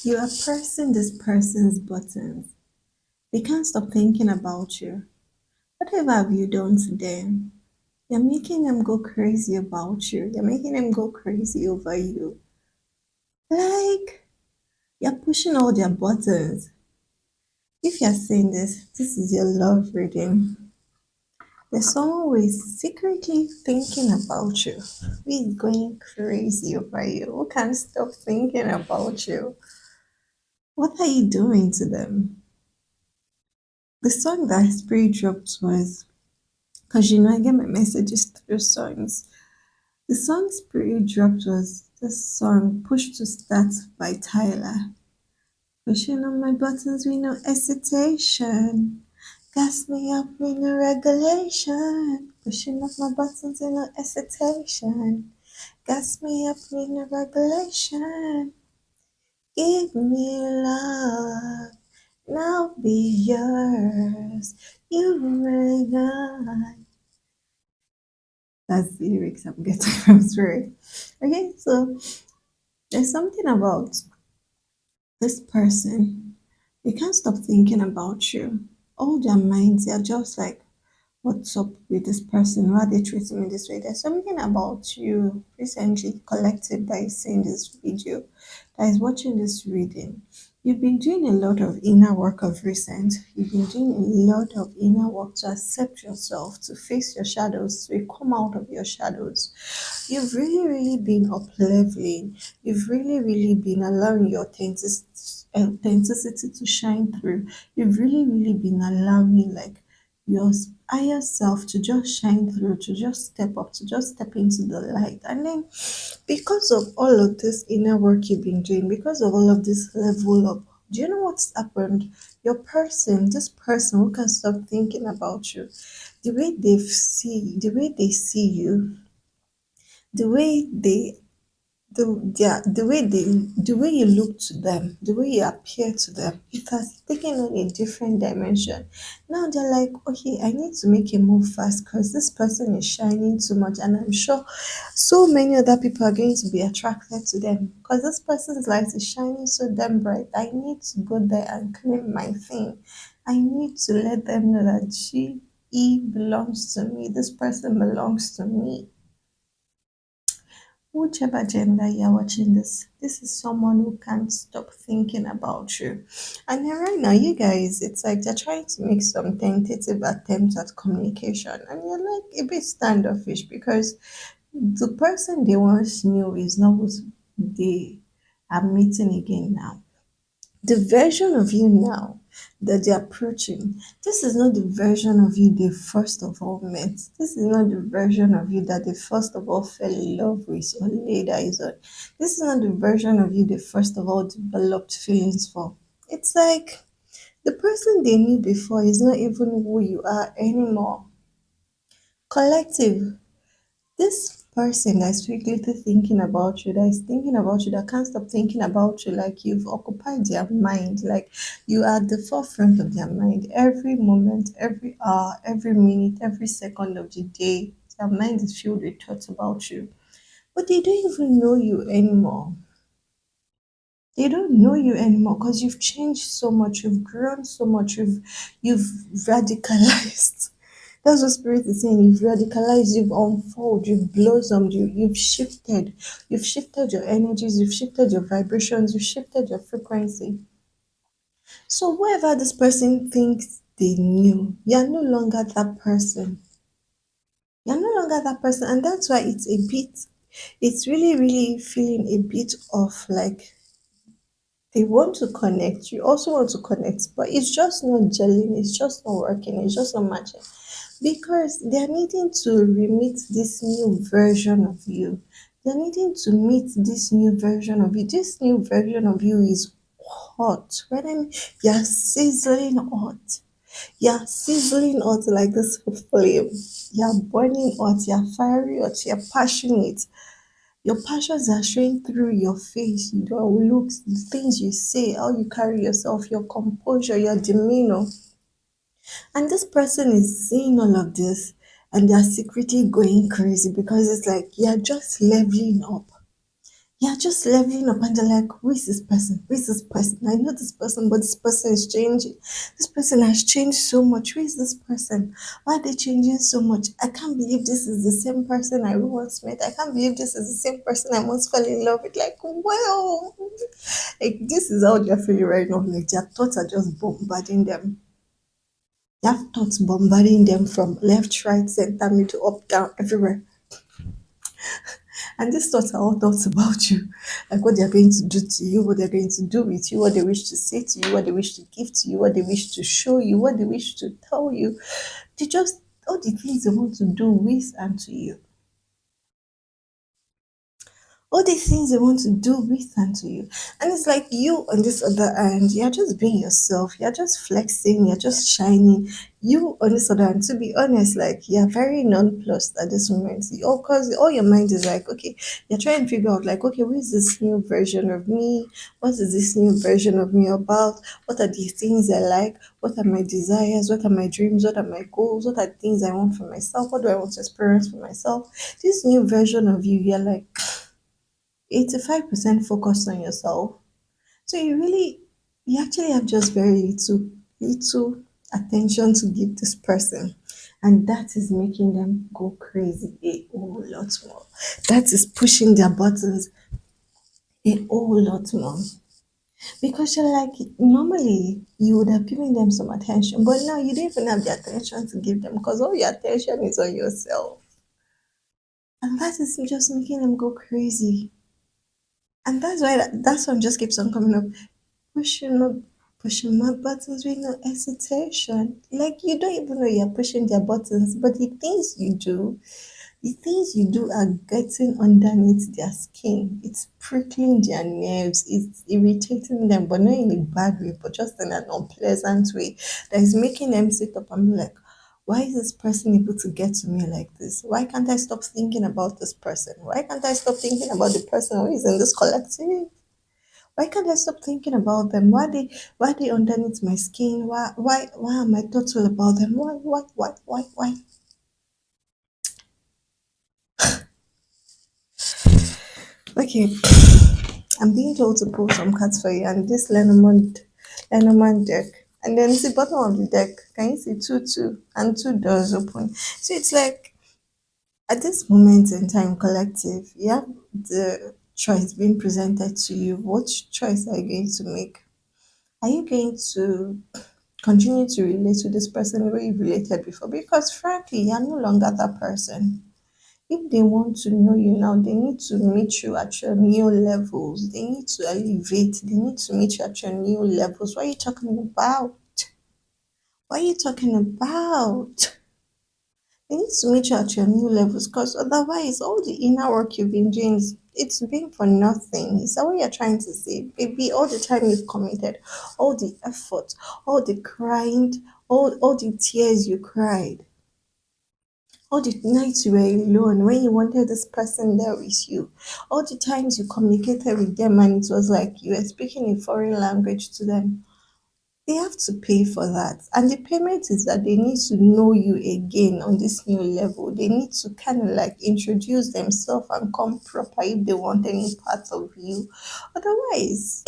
You are pressing this person's buttons. They can't stop thinking about you. Whatever have you done to them? You're making them go crazy about you. You're making them go crazy over you. Like, you're pushing all their buttons. If you're saying this is your love reading. There's someone who is secretly thinking about you, who is going crazy over you, who can't stop thinking about you. What are you doing to them? The song that Spirit dropped was, because I get my messages through songs. The song Spirit dropped was this song, Push to Start by Tyler. Pushing on my buttons with no hesitation. Gas me up with no regulation. Pushing up my buttons with no hesitation. Gas me up with no regulation. Give me love. Now be yours. You and I. That's the lyrics I'm getting from Spirit. Okay, so there's something about this person. They can't stop thinking about you. All their minds are just like, what's up with this person? Why are they treating me this way? There's something about you recently, collective, that is seeing this video, that is watching this reading. You've been doing a lot of inner work of recent. You've been doing a lot of inner work to accept yourself, to face your shadows, to come out of your shadows. You've really, really been up leveling. You've really, really been allowing your authenticity to shine through. You've really, really been allowing like your higher self to just shine through, to just step up, to just step into the light. And then because of all of this inner work you've been doing, because of all of this level up, do you know what's happened? This person who can stop thinking about you, the way they see you, the way they the way you look to them, the way you appear to them, it has taken on a different dimension. Now they're like, okay, I need to make a move fast because this person is shining too much, and I'm sure so many other people are going to be attracted to them because this person's light is shining so damn bright. I need to go there and claim my thing. I need to let them know that he belongs to me. This person belongs to me. Whichever gender you're watching this is someone who can't stop thinking about you. And then right now, you guys, it's like they're trying to make some tentative attempts at communication, and you're like a bit standoffish because the person they once knew is not what they are meeting again now. The version of you now that they're approaching, this is not the version of you they first of all met. This is not the version of you that they first of all fell in love with or laid eyes on. This is not the version of you they first of all developed feelings for. It's like the person they knew before is not even who you are anymore. Collective, this person that's frequently thinking about you, that is thinking about you, that can't stop thinking about you, like you've occupied their mind, like you are at the forefront of their mind every moment, every hour, every minute, every second of the day. Their mind is filled with thoughts about you, but they don't even know you anymore. They don't know you anymore because you've changed so much, you've grown so much, you've radicalized. That's what spirit is saying. You've radicalized, you've unfolded, you've blossomed, you've shifted your energies, you've shifted your vibrations, you've shifted your frequency. So whoever this person thinks they knew, you're no longer that person. You're no longer that person, and that's why it's really, really feeling a bit of like they want to connect, you also want to connect, but it's just not gelling, it's just not working, it's just not matching because they're needing to remit this new version of you. They're needing to meet this new version of you. This new version of you is hot. When I mean you're sizzling hot. You're sizzling hot like this flame. You're burning hot, you're fiery hot, you're passionate. Your passions are showing through your face, your looks, the things you say, how you carry yourself, your composure, your demeanor. And this person is seeing all of this and they're secretly going crazy because it's like you're just leveling up. You're just leveling up and they're like, who is this person? Who is this person? I know this person, but this person is changing. This person has changed so much. Who is this person? Why are they changing so much? I can't believe this is the same person I once met. I can't believe this is the same person I once fell in love with. Like, wow. Like, this is how they're feeling right now. Like, their thoughts are just bombarding them. They have thoughts bombarding them from left, right, center, middle, up, down, everywhere. And these thoughts are all thoughts about you, like what they're going to do to you, what they're going to do with you, what they wish to say to you, what they wish to give to you, what they wish to show you, what they wish to tell you. They just, all the things they want to do with and to you. All these things they want to do with and to you. And it's like you on this other end, you're just being yourself, you're just flexing, you're just shining. You on this other end, to be honest, like you're very nonplussed at this moment. All because all your mind is like, okay, you're trying to figure out like, okay, what is this new version of me? What is this new version of me about? What are the things I like? What are my desires? What are my dreams? What are my goals? What are the things I want for myself? What do I want to experience for myself? This new version of you, you're like 85% focused on yourself. So you actually have just very little attention to give this person. And that is making them go crazy a whole lot more. That is pushing their buttons a whole lot more. Because you're like, normally you would have given them some attention, but now you don't even have the attention to give them because all your attention is on yourself. And that is just making them go crazy. And that's why just keeps on coming up. Pushing up, pushing my buttons with no hesitation. Like you don't even know you're pushing their buttons, but the things you do are getting underneath their skin. It's prickling their nerves. It's irritating them, but not in a bad way, but just in an unpleasant way that is making them sit up and be like, why is this person able to get to me like this? Why can't I stop thinking about this person? Why can't I stop thinking about the person who is in this collective? Why can't I stop thinking about them? Why they underneath my skin? Why am I thoughtful about them? Why? Okay, I'm being told to pull some cards for you and this Lenormand deck. And then the bottom of the deck, can you see two and two doors open? So it's like at this moment in time, collective, you have the choice being presented to you. What choice are you going to make? Are you going to continue to relate to this person the way you related before? Because frankly, you're no longer that person. If they want to know you now, they need to meet you at your new levels. They need to elevate. They need to meet you at your new levels. What are you talking about? What are you talking about? They need to meet you at your new levels because otherwise, all the inner work you've been doing, it's been for nothing. Is that what you're trying to say? Baby, all the time you've committed, all the effort, all the crying, all the tears you cried, all the nights you were alone when you wanted this person there with you, all the times you communicated with them and it was like you were speaking a foreign language to them. They have to pay for that. And the payment is that they need to know you again on this new level. They need to kind of like introduce themselves and come proper if they want any part of you. Otherwise,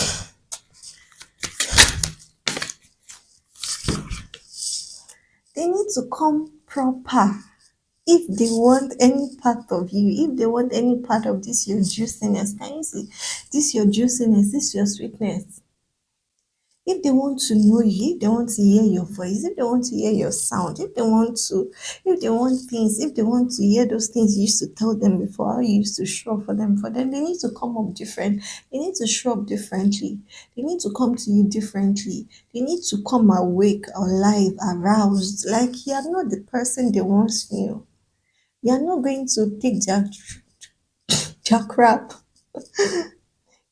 they need to come proper if they want any part of you, if they want any part of this your juiciness. Can you see? This your juiciness, this your sweetness. If they want to know you, if they want to hear your voice, if they want to hear your sound, if they want things, if they want to hear those things you used to tell them before, how you used to show up for them, they need to come up different. They need to show up differently. They need to come to you differently. They need to come awake, alive, aroused. Like you're not the person they once knew. You're not going to take their crap.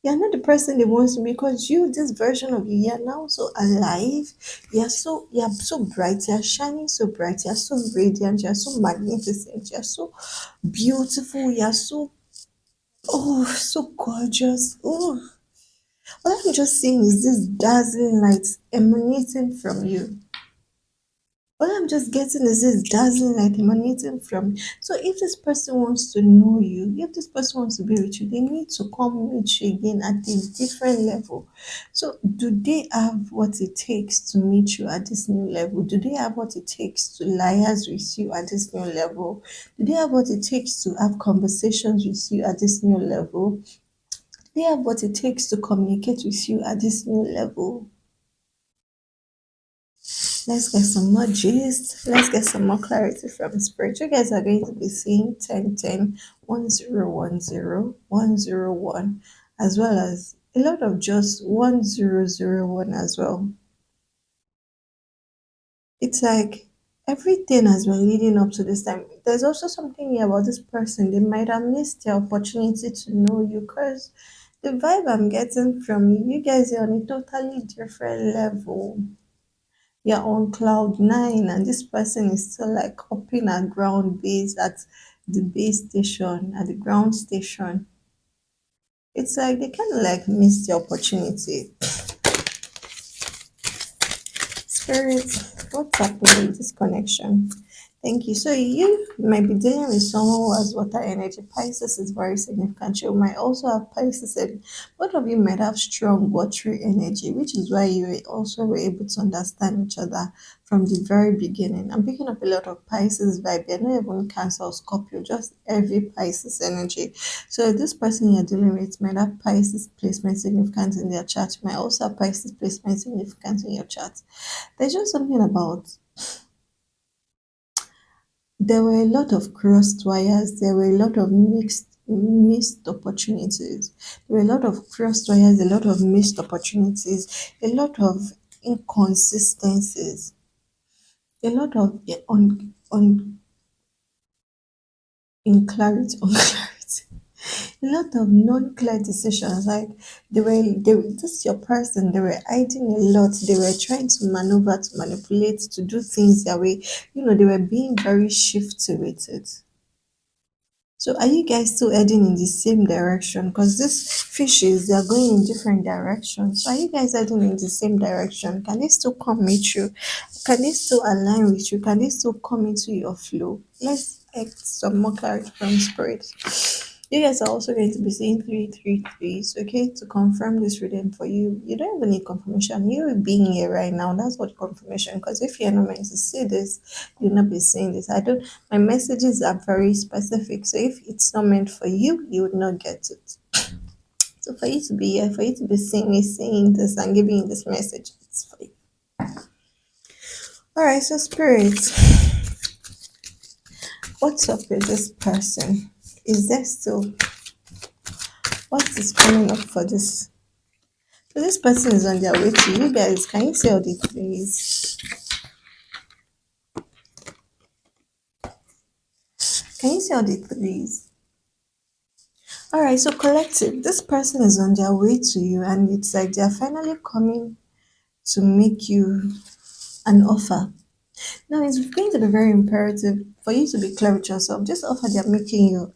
You're not the person they want to be because you, this version of you, you're now so alive. You're so bright. You're shining so bright. You're so radiant. You're so magnificent. You're so beautiful. You're so so gorgeous. Oh, what I'm just seeing is this dazzling light emanating from you. All I'm just getting is this dazzling light emanating from you. So if this person wants to know you, if this person wants to be with you, they need to come meet you again at a different level. So do they have what it takes to meet you at this new level? Do they have what it takes to liaise with you at this new level? Do they have what it takes to have conversations with you at this new level? Do they have what it takes to communicate with you at this new level? Let's get some more gist. Let's get some more clarity from spirit. You guys are going to be seeing 10, 10, 10, 10, 1, 0, 1, 0, 1, as well as a lot of just 1, 0, 0, 1 as well. It's like everything has been leading up to this time. There's also something here about this person. They might have missed the opportunity to know you because the vibe I'm getting from you, you guys are on a totally different level. You're on cloud nine and this person is still like up in a ground base at the base station, at the ground station. It's like they kind of like miss the opportunity. Spirit, what's happening with this connection? Thank you. So you might be dealing with someone who has water energy. Pisces is very significant. You might also have Pisces, and both of you might have strong watery energy, which is why you also were able to understand each other from the very beginning. I'm picking up a lot of Pisces vibe. They're not even Cancer or Scorpio, just every Pisces energy. So this person you're dealing with might have Pisces placement significant in their chart. You might also have Pisces placement significant in your chart. There's just something about there were a lot of crossed wires, there were a lot of missed opportunities. There were a lot of crossed wires, a lot of missed opportunities, a lot of inconsistencies, a lot of on unclarity, unclarity. A lot of non-clear decisions. Like this your person. They were hiding a lot. They were trying to maneuver, to manipulate, to do things their way. They were being very shifty with it. So are you guys still heading in the same direction? Because these fishes, they are going in different directions. So are you guys heading in the same direction? Can they still come meet you? Can they still align with you? Can they still come into your flow? Let's get some more clarity from spirit. You guys are also going to be seeing 333s, okay, to confirm this reading for you. You don't even need confirmation. You being here right now, that's what confirmation. Because if you're not meant to see this, you'll not be seeing this. I don't. My messages are very specific. So if it's not meant for you, you would not get it. So for you to be here, for you to be seeing me saying this and giving you this message, it's for you. All right. So spirit, what's up with this person? Is there still what is coming up for this? So this person is on their way to you guys. Can you see all the threes? Can you see all the threes? All right, so collective, this person is on their way to you, and it's like they're finally coming to make you an offer. Now, it's going to be very imperative for you to be clear with yourself. This offer they're making you,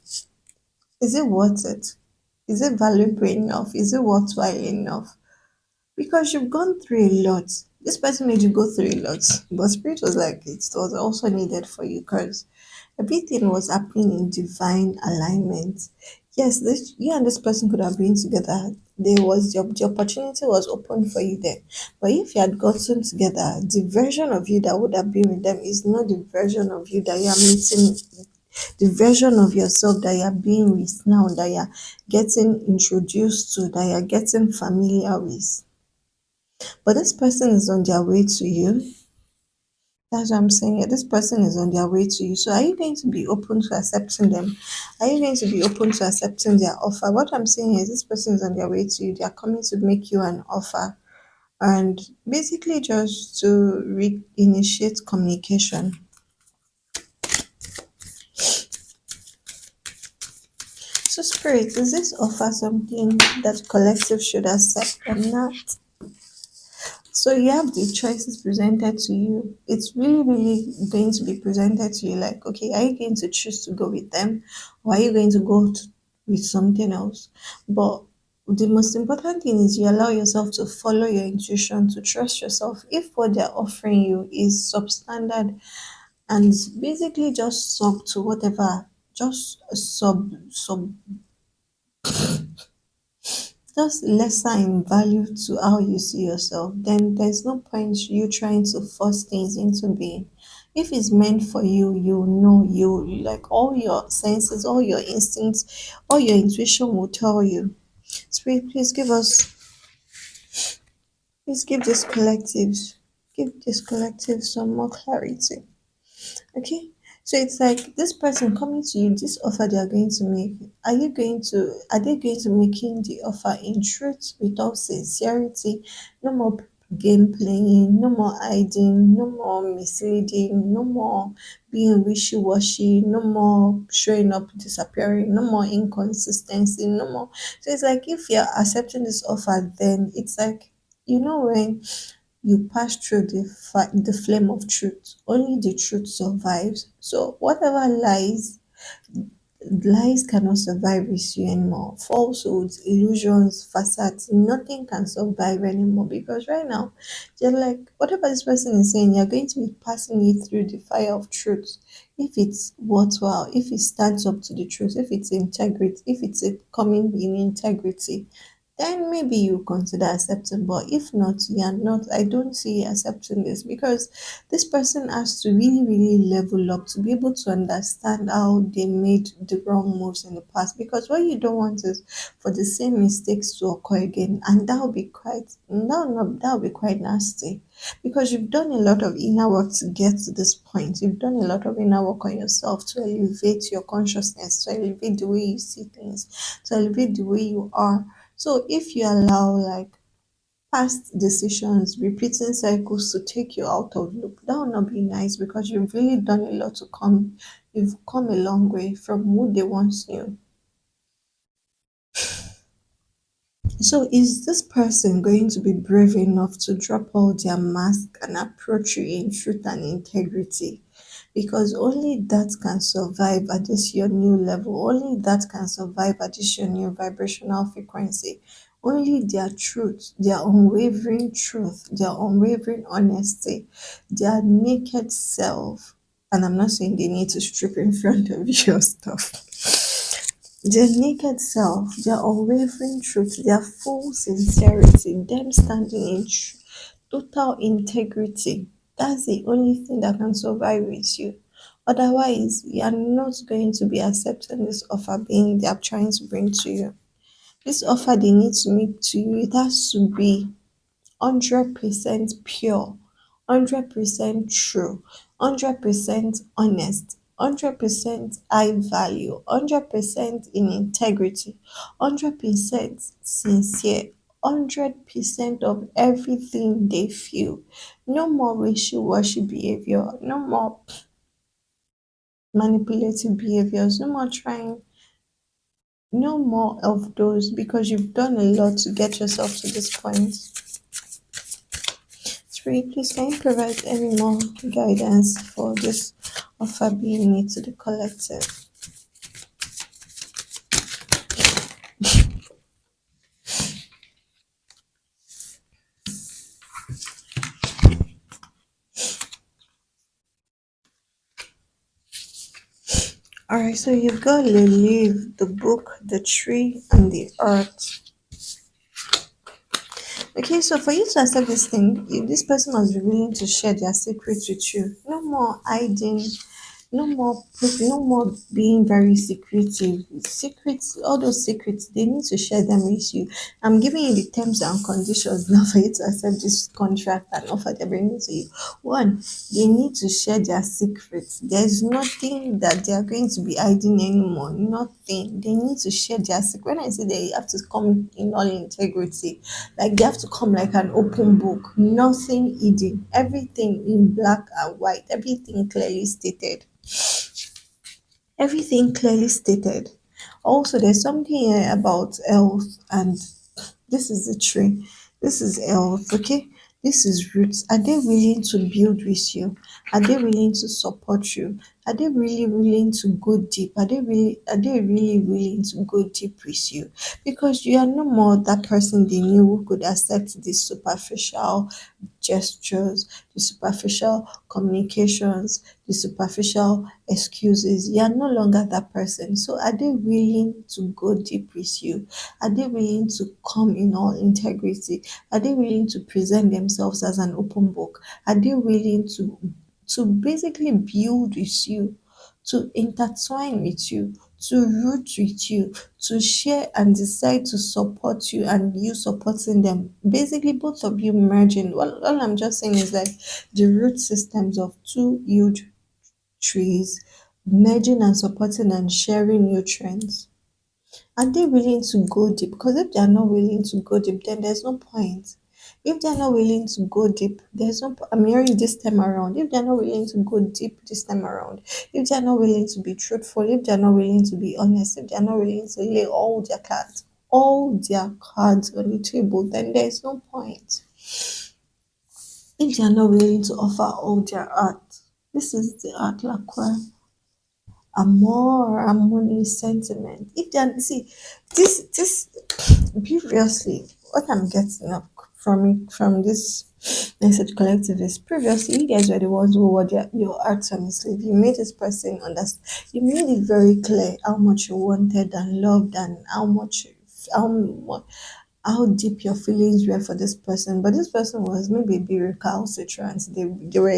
is it worth it? Is it valuable enough? Is it worthwhile enough? Because you've gone through a lot. This person made you go through a lot, but spirit was like it was also needed for you because everything was happening in divine alignment. Yes, this you and this person could have been together. There was the opportunity was open for you there. But if you had gotten together, the version of you that would have been with them is not the version of you that you are meeting, the version of yourself that you're being with now, that you're getting introduced to, that you're getting familiar with. But this person is on their way to you. That's what I'm saying. Yeah, this person is on their way to you. So are you going to be open to accepting them? Are you going to be open to accepting their offer? What I'm saying is this person is on their way to you. They are coming to make you an offer and basically just to reinitiate communication. So spirit, is this offer something that collective should accept or not? So you have the choices presented to you. It's really, really going to be presented to you like, okay, are you going to choose to go with them or are you going to go with something else? But The most important thing is you allow yourself to follow your intuition, to trust yourself. If what they're offering you is substandard and basically just sub to whatever, just just lesser in value to how you see yourself, then there's no point you trying to force things into being. If it's meant for you, you know, you like all your senses, all your instincts, all your intuition will tell you. Spirit, please give this collective some more clarity. Okay. So it's like this person coming to you, this offer they are going to make. Are they going to making the offer in truth with all sincerity? No more game playing, no more hiding, no more misleading, no more being wishy washy, no more showing up, disappearing, no more inconsistency, no more. So it's like if you're accepting this offer, then it's like, when you pass through the flame of truth. Only the truth survives. So whatever lies cannot survive with you anymore. Falsehoods, illusions, facades, nothing can survive anymore because right now, you're like, whatever this person is saying, you're going to be passing it through the fire of truth. If it's worthwhile, if it stands up to the truth, if it's integrity, if it's coming in integrity, then maybe you consider accepting. But if not, you are not. I don't see you accepting this because this person has to really, really level up to be able to understand how they made the wrong moves in the past. Because what you don't want is for the same mistakes to occur again, and that will be quite nasty. Because you've done a lot of inner work to get to this point. You've done a lot of inner work on yourself to elevate your consciousness, to elevate the way you see things, to elevate the way you are. So if you allow like past decisions, repeating cycles to take you out of loop, that will not be nice because you've really done a lot to come. You've come a long way from who they once knew. So is this person going to be brave enough to drop all their mask and approach you in truth and integrity? Because only that can survive at this your new level. Only that can survive at this your new vibrational frequency. Only their truth, their unwavering truth, their unwavering honesty, their naked self. And I'm not saying they need to strip in front of your stuff. Their naked self, their unwavering truth, their full sincerity, them standing in total integrity. That's the only thing that can survive with you. Otherwise, you are not going to be accepting this offer being they are trying to bring to you. This offer they need to make to you, it has to be 100% pure, 100% true, 100% honest, 100% high value, 100% in integrity, 100% sincere, 100% of everything they feel. No more wishy washy behavior, no more manipulative behaviors, no more trying, no more of those because you've done a lot to get yourself to this point. Three, please can you provide any more guidance for this offer being made to the collective? Alright, so you've got to leave the book, the tree, and the earth. Okay, so for you to accept this thing, if this person must be willing to share their secrets with you. No more hiding, no more being very secretive. Secrets, all those secrets, they need to share them with you. I'm giving you the terms and conditions now for you to accept this contract and offer they're bringing to you. One, they need to share their secrets. There's nothing that they are going to be hiding anymore. Nothing. They need to share their secret. When I say they have to come in all integrity, like they have to come like an open book, nothing hidden, everything in black and white, everything clearly stated. Everything clearly stated. Also, there's something here about health, and this is the tree. This is health, okay? This is roots. Are they willing to build with you? Are they willing to support you? Are they really willing to go deep? Are they really willing to go deep with you? Because you are no more that person they knew who could accept this superficial gestures, the superficial communications, the superficial excuses. You are no longer that person. So, are they willing to go deep with you? Are they willing to come in all integrity? Are they willing to present themselves as an open book? Are they willing to basically build with you, to intertwine with you, to root with you, to share and decide to support you and you supporting them? Basically, both of you merging. Well, all I'm just saying is that the root systems of two huge trees merging and supporting and sharing nutrients. Are they willing to go deep? Because if they are not willing to go deep, then there's no point. If they're not willing to go deep, there's no. I'm hearing this time around. If they're not willing to go deep this time around, if they're not willing to be truthful, if they're not willing to be honest, if they're not willing to lay all their cards on the table, then there's no point. If they're not willing to offer all their art, this is the art lacquer. Amor, harmony, sentiment. If they are, see, this previously, what I'm getting up from this message collective is previously you guys were the ones who were your arts on the sleeve. You made this person understand. You made it very clear how much you wanted and loved and how deep your feelings were for this person. But this person was maybe a bit recalcitrant. They were,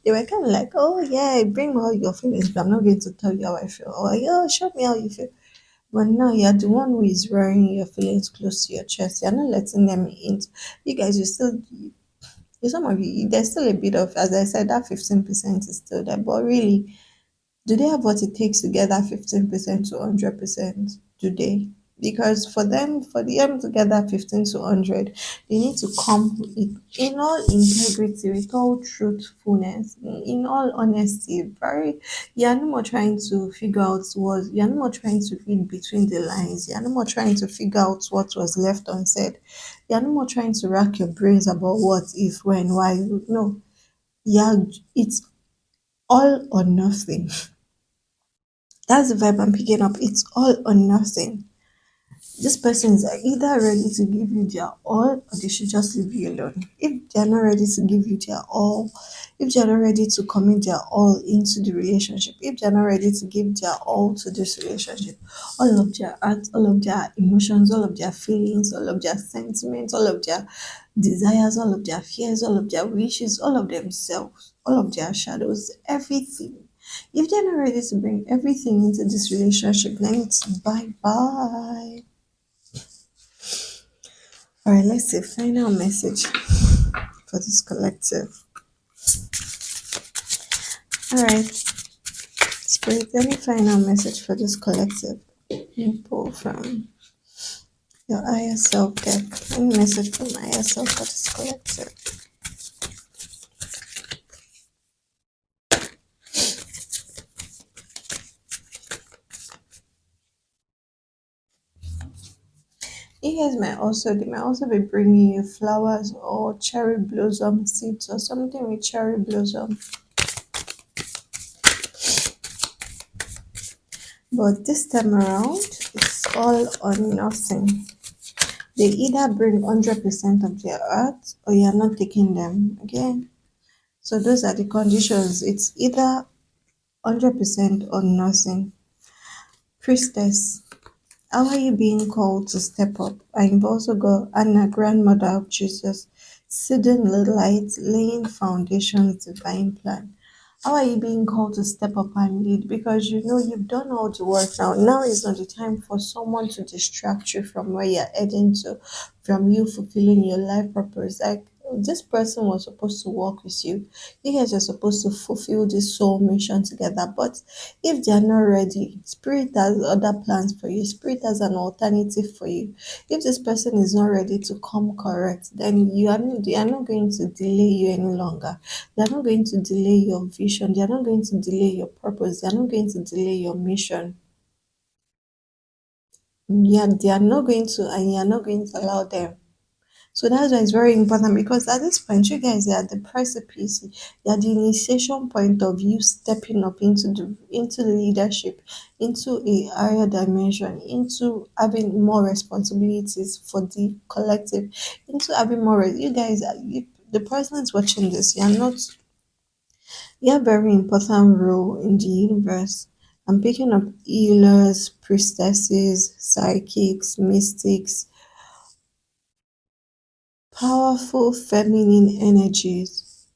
they were kind of like, oh yeah, bring all your feelings, but I'm not going to tell you how I feel. Or yeah, show me how you feel. But now you're the one who is wearing your feelings close to your chest. You're not letting them in. You guys, you still, some of you, there's still a bit of, as I said, that 15% is still there. But really, do they have what it takes to get that 15% to 100%? Do they? Because for them to get that 15 to 100, they need to come in all integrity, with all truthfulness, in all honesty. You're no more trying to figure out you're no more trying to read between the lines. You're no more trying to figure out what was left unsaid. You're no more trying to rack your brains about what, if, when, why. No, yeah, it's all or nothing. That's the vibe I'm picking up. It's all or nothing. This person is either ready to give you their all or they should just leave you alone. If they're not ready to give you their all, if they're not ready to commit their all into the relationship, if they're not ready to give their all to this relationship, all of their art, all of their emotions, all of their feelings, all of their sentiments, all of their desires, all of their fears, all of their wishes, all of themselves, all of their shadows, everything. If they're not ready to bring everything into this relationship, then it's bye bye. All right, let's see. Final message for this collective. All right, Spirit, any final message for this collective? You pull from your higher self deck. Any message from higher self for this collective? You guys they might also be bringing you flowers or cherry blossom seeds or something with cherry blossom. But this time around, it's all or nothing. They either bring 100% of their art or you're not taking them. Okay? So those are the conditions. It's either 100% or nothing. Priestess, how are you being called to step up? I've also got Anna, grandmother of Jesus, seeding the light, laying foundations, divine plan. How are you being called to step up and lead? Because you know you've done all the work now. Now is not the time for someone to distract you from where you're heading to, from you fulfilling your life purpose. Like this person was supposed to work with you. You guys are supposed to fulfill this soul mission together. But if they are not ready, Spirit has other plans for you. Spirit has an alternative for you. If this person is not ready to come correct, then they are not going to delay you any longer. They are not going to delay your vision. They are not going to delay your purpose. They are not going to delay your mission. Yeah, they are not going to, and you are not going to allow them. So that's why it's very important, because at this point, you guys are at the precipice. You're at the initiation point of you stepping up into the leadership, into a higher dimension, into having more responsibilities for the collective, into having more. You guys, the person is watching this. You're not. You have a very important role in the universe. I'm picking up healers, priestesses, psychics, mystics, powerful feminine energies.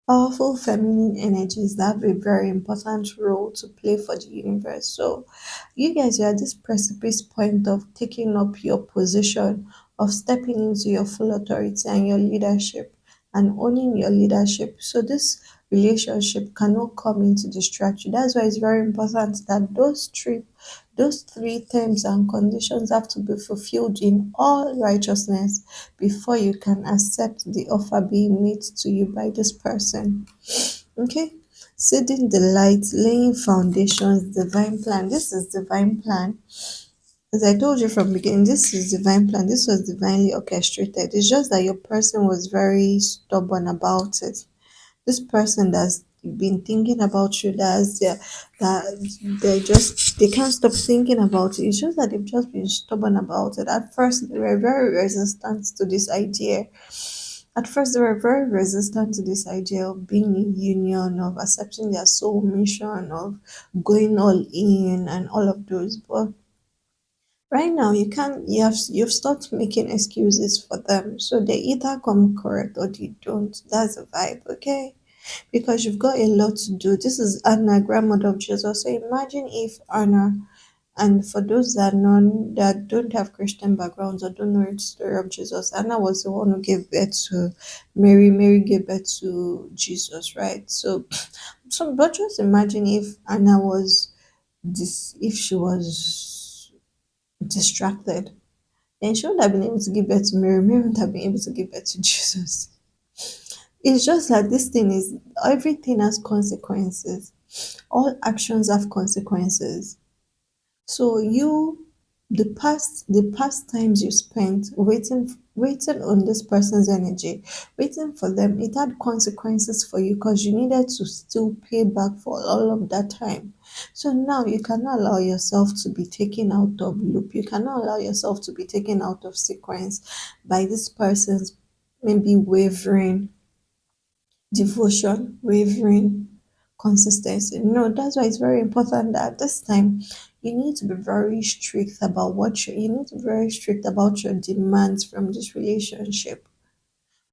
Powerful feminine energies that have a very important role to play for the universe. So, you guys are at this precipice point of taking up your position, of stepping into your full authority and your leadership and owning your leadership. So, this relationship cannot come in to distract you. That's why it's very important that those three terms and conditions have to be fulfilled in all righteousness before you can accept the offer being made to you by this person. Okay? Seeding the light, laying foundations, divine plan. This is divine plan. As I told you from beginning, this is divine plan. This was divinely orchestrated. It's just that your person was very stubborn about it. This person that's been thinking about you, that they can't stop thinking about it. It's just that they've just been stubborn about it. At first they were very resistant to this idea. At first they were very resistant to this idea of being in union, of accepting their soul mission, of going all in and all of those. But right now you've stopped making excuses for them. So they either come correct or they don't. That's the vibe, okay? Because you've got a lot to do. This is Anna, grandmother of Jesus. So imagine if Anna, and for those that don't have Christian backgrounds or don't know the story of Jesus, Anna was the one who gave birth to Mary. Mary gave birth to Jesus, right? So but just imagine if Anna was if she was distracted, then she wouldn't have been able to give birth to Mary. Mary wouldn't have been able to give birth to Jesus. It's just that this thing is everything has consequences. All actions have consequences. So the past times you spent waiting on this person's energy, waiting for them, it had consequences for you because you needed to still pay back for all of that time. So now you cannot allow yourself to be taken out of loop. You cannot allow yourself to be taken out of sequence by this person's maybe wavering devotion, wavering consistency. No, that's why it's very important that at this time you need to be very strict about you need to be very strict about your demands from this relationship,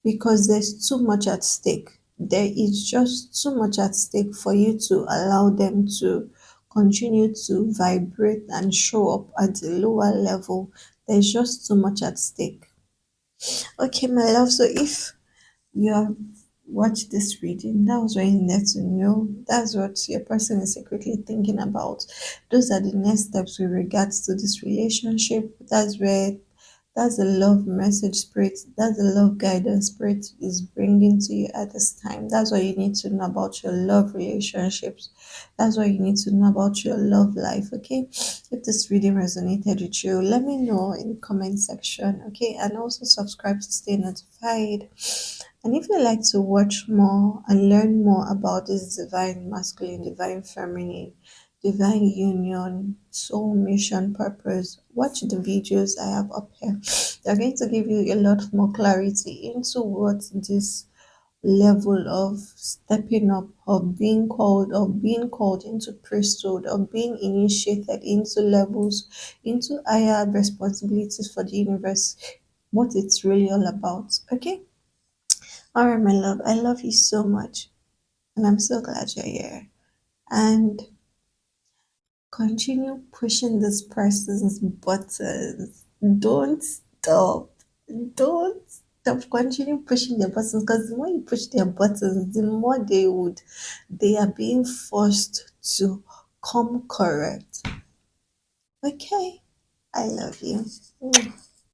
because there's too much at stake. There is just too much at stake for you to allow them to continue to vibrate and show up at the lower level. There's just too much at stake. Okay, my love. So if you have watched this reading, that was what you need to know. That's what your person is secretly thinking about. Those are the next steps with regards to this relationship. That's the love message spirit, that's the love guidance spirit is bringing to you at this time. That's what you need to know about your love relationships. That's what you need to know about your love life. Okay, if this reading resonated with you, let me know in the comment section. Okay, and also subscribe to stay notified. And if you'd like to watch more and learn more about this divine masculine, divine feminine, divine union, soul mission, purpose, watch the videos I have up here. They're going to give you a lot more clarity into what this level of stepping up, of being called into priesthood, of being initiated into levels, into higher responsibilities for the universe, what it's really all about. Okay? All right, my love, I love you so much, and I'm so glad you're here. And continue pushing this person's buttons. Don't stop. Don't stop. Continue pushing their buttons, because the more you push their buttons, the more they are being forced to come correct. Okay, I love you.